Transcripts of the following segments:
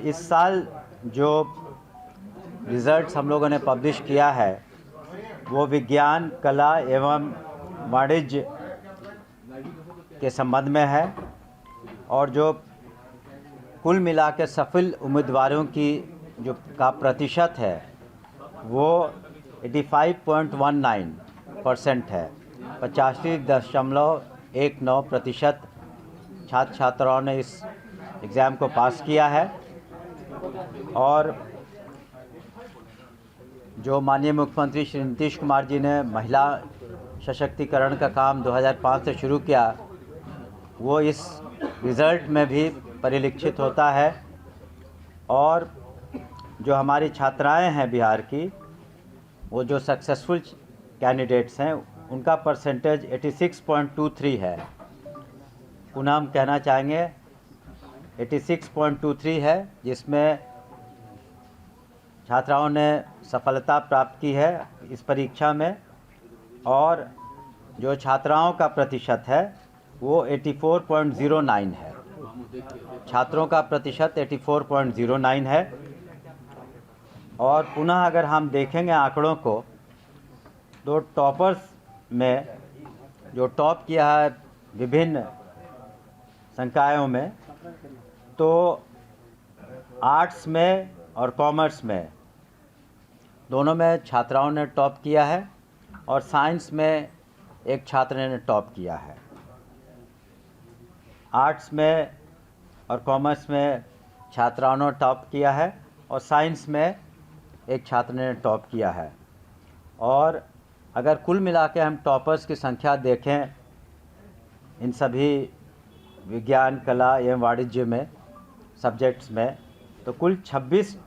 इस साल जो रिज़ल्ट्स हम लोगों ने पब्लिश किया है वो विज्ञान, कला एवं वाणिज्य के संबंध में है और जो कुल मिला के सफल उम्मीदवारों की जो का प्रतिशत है वो 85.19% है। 85.19% छात्र छात्राओं ने इस एग्ज़ाम को पास किया है। और जो माननीय मुख्यमंत्री श्री नीतीश कुमार जी ने महिला सशक्तिकरण का काम 2005 से शुरू किया वो इस रिज़ल्ट में भी परिलक्षित होता है। और जो हमारी छात्राएं हैं बिहार की, वो जो सक्सेसफुल कैंडिडेट्स हैं उनका परसेंटेज 86.23 है। पुनः हम कहना चाहेंगे 86.23 है, जिसमें छात्राओं ने सफलता प्राप्त की है इस परीक्षा में। और जो छात्राओं का प्रतिशत है वो 84.09 है। छात्रों का प्रतिशत 84.09 है। और पुनः अगर हम देखेंगे आंकड़ों को तो टॉपर्स में जो टॉप किया है विभिन्न संकायों में, तो आर्ट्स में और कॉमर्स में दोनों में छात्राओं ने टॉप किया है और साइंस में एक छात्र ने टॉप किया है। आर्ट्स में और कॉमर्स में छात्राओं ने टॉप किया है और साइंस में एक छात्र ने टॉप किया है। और अगर कुल मिला के हम टॉपर्स की संख्या देखें इन सभी विज्ञान, कला एवं वाणिज्य में सब्जेक्ट्स में, तो कुल 26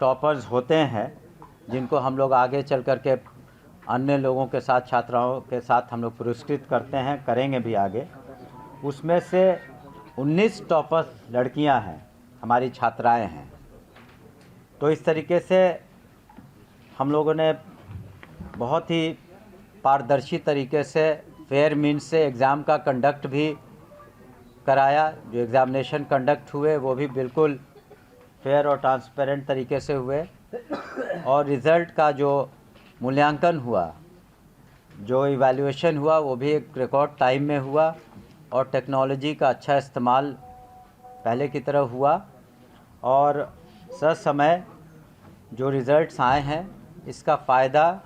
टॉपर्स होते हैं जिनको हम लोग आगे चल कर के अन्य लोगों के साथ, छात्राओं के साथ हम लोग पुरस्कृत करते हैं, करेंगे भी आगे। उसमें से 19 टॉपर्स लड़कियां हैं, हमारी छात्राएं हैं। तो इस तरीके से हम लोगों ने बहुत ही पारदर्शी तरीके से फेयर मीन्स से एग्ज़ाम का कंडक्ट भी कराया। जो एग्ज़ामिनेशन कंडक्ट हुए वो भी बिल्कुल फेयर और ट्रांसपेरेंट तरीके से हुए। और रिज़ल्ट का जो मूल्यांकन हुआ, जो इवैल्यूएशन हुआ, वो भी एक रिकॉर्ड टाइम में हुआ और टेक्नोलॉजी का अच्छा इस्तेमाल पहले की तरह हुआ। और ससमय जो रिज़ल्ट्स आए हैं इसका फ़ायदा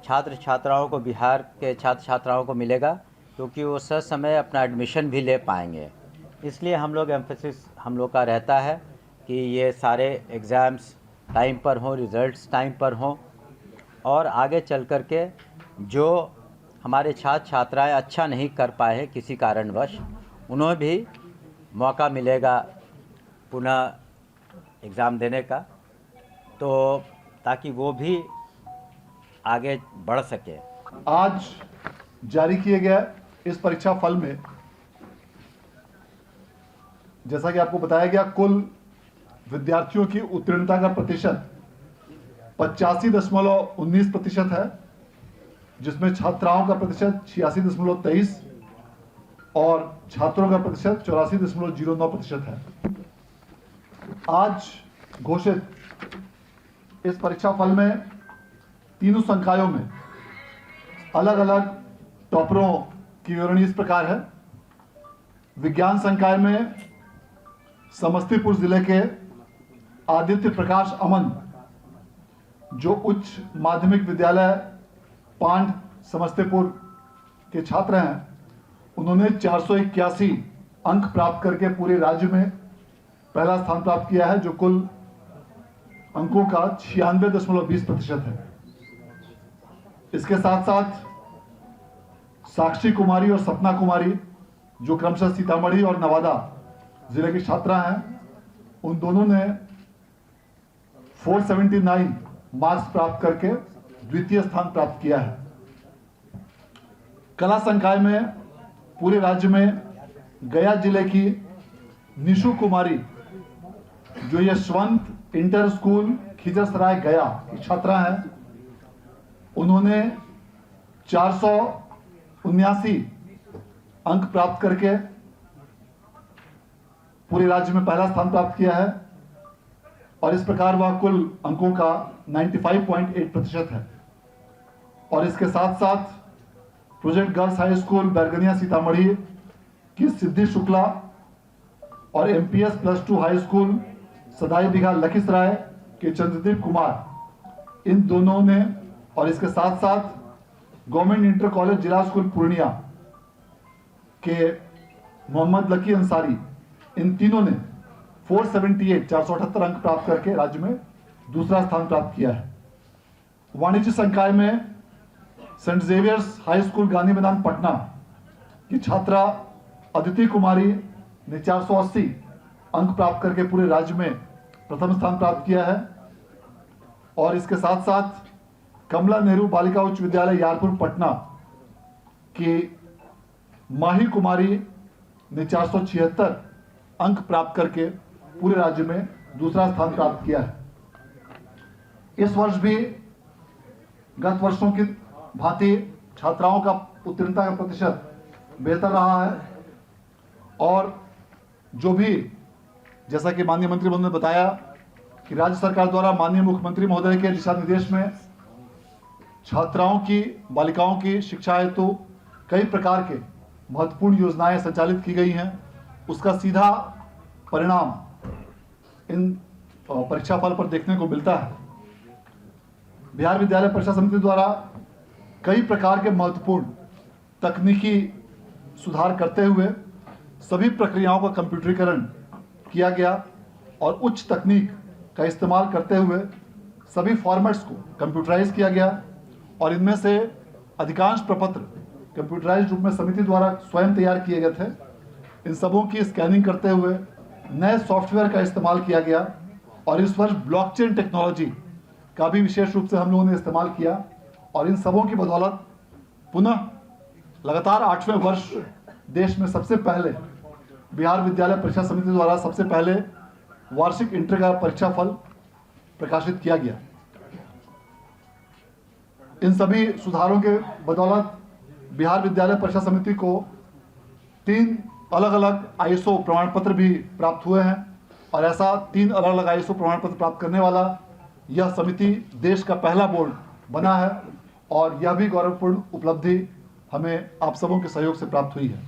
छात्र छात्राओं को, बिहार के छात्र छात्राओं को मिलेगा, क्योंकि वो ससमय अपना एडमिशन भी ले पाएंगे। इसलिए हम लोग एम्फेसिस हम लोग का रहता है कि ये सारे एग्ज़ाम्स टाइम पर हों, रिज़ल्ट्स टाइम पर हों, और आगे चल कर के जो हमारे छात्र छात्राएं अच्छा नहीं कर पाए हैं किसी कारणवश, उन्हें भी मौका मिलेगा पुनः एग्ज़ाम देने का, तो ताकि वो भी आगे बढ़ सके। आज जारी किए गए इस परीक्षा फल में जैसा कि आपको बताया गया, कुल विद्यार्थियों की उत्तीर्णता का प्रतिशत 85.19% है, जिसमें छात्राओं का प्रतिशत 86.23 और छात्रों का प्रतिशत 84.09% है। आज घोषित इस परीक्षा फल में तीनों संकायों में अलग अलग टॉपरों की विवरणी इस प्रकार है। विज्ञान संकाय में समस्तीपुर जिले के आदित्य प्रकाश अमन, जो उच्च माध्यमिक विद्यालय पांड समस्तीपुर के छात्र हैं, उन्होंने 481 अंक प्राप्त करके पूरे राज्य में पहला स्थान प्राप्त किया है, जो कुल अंकों का 96.20% है। इसके साथ साथ साक्षी कुमारी और सपना कुमारी, जो क्रमशः सीतामढ़ी और नवादा जिले की छात्रा हैं, उन दोनों ने 479 मार्क्स प्राप्त करके द्वितीय स्थान प्राप्त किया है। कला संकाय में पूरे राज्य में गया जिले की निशु कुमारी, जो यशवंत इंटर स्कूल खिजरसराय गया की छात्रा है, उन्होंने 479 अंक प्राप्त करके पूरे राज्य में पहला स्थान प्राप्त किया है। और इस प्रकार वह कुल अंकों का 95.8% है। और इसके साथ साथ project girls high school Bairgania Sitamarhi की सिद्धि शुक्ला और MPS +2 हाई स्कूल सदाई बिघा लखीसराय के चंद्रदीप कुमार, इन दोनों ने, और इसके साथ साथ गवर्नमेंट इंटर कॉलेज जिला स्कूल पूर्णिया के मोहम्मद लकी अंसारी, इन तीनों ने 478 अंक प्राप्त करके राज्य में दूसरा स्थान प्राप्त किया है। वाणिज्य संकाय में Saint Xavier's high school Gandhi Maidan Patna की छात्रा अदिति कुमारी ने 480 अंक प्राप्त करके पूरे राज्य में प्रथम स्थान प्राप्त किया है। और इसके साथ साथ कमला नेहरू बालिका उच्च विद्यालय यारपुर पटना की माही कुमारी ने 476 अंक प्राप्त करके पूरे राज्य में दूसरा स्थान प्राप्त किया है। इस वर्ष भी गत वर्षों की भांति छात्राओं का उत्तीर्णता का प्रतिशत बेहतर रहा है। और जो भी, जैसा कि माननीय मंत्री महोदय ने बताया कि राज्य सरकार द्वारा माननीय मुख्यमंत्री महोदय के दिशा निर्देश में छात्राओं की, बालिकाओं की शिक्षा हेतु कई प्रकार के महत्वपूर्ण योजनाएं संचालित की गई हैं। उसका सीधा परिणाम इन परीक्षा फल पर देखने को मिलता है। बिहार विद्यालय परीक्षा समिति द्वारा कई प्रकार के महत्वपूर्ण तकनीकी सुधार करते हुए सभी प्रक्रियाओं का कंप्यूटरीकरण किया गया और उच्च तकनीक का इस्तेमाल करते हुए सभी फॉर्मेट्स को कंप्यूटराइज किया गया। और इनमें से अधिकांश प्रपत्र कंप्यूटराइज्ड रूप में समिति द्वारा स्वयं तैयार किए गए थे। इन सबों की स्कैनिंग करते हुए नए सॉफ्टवेयर का इस्तेमाल किया गया। और इस वर्ष ब्लॉकचेन टेक्नोलॉजी का भी विशेष रूप से हम लोगों ने इस्तेमाल किया। और इन सबों की बदौलत पुनः लगातार 8वें वर्ष देश में सबसे पहले बिहार विद्यालय परीक्षा समिति द्वारा सबसे पहले वार्षिक इंटर का परीक्षा फल प्रकाशित किया गया। इन सभी सुधारों के बदौलत बिहार विद्यालय परीक्षा समिति को 3 अलग अलग ISO प्रमाण पत्र भी प्राप्त हुए हैं। और ऐसा 3 अलग अलग ISO प्रमाण पत्र प्राप्त करने वाला यह समिति देश का पहला बोर्ड बना है। और यह भी गौरवपूर्ण उपलब्धि हमें आप सबों के सहयोग से प्राप्त हुई है।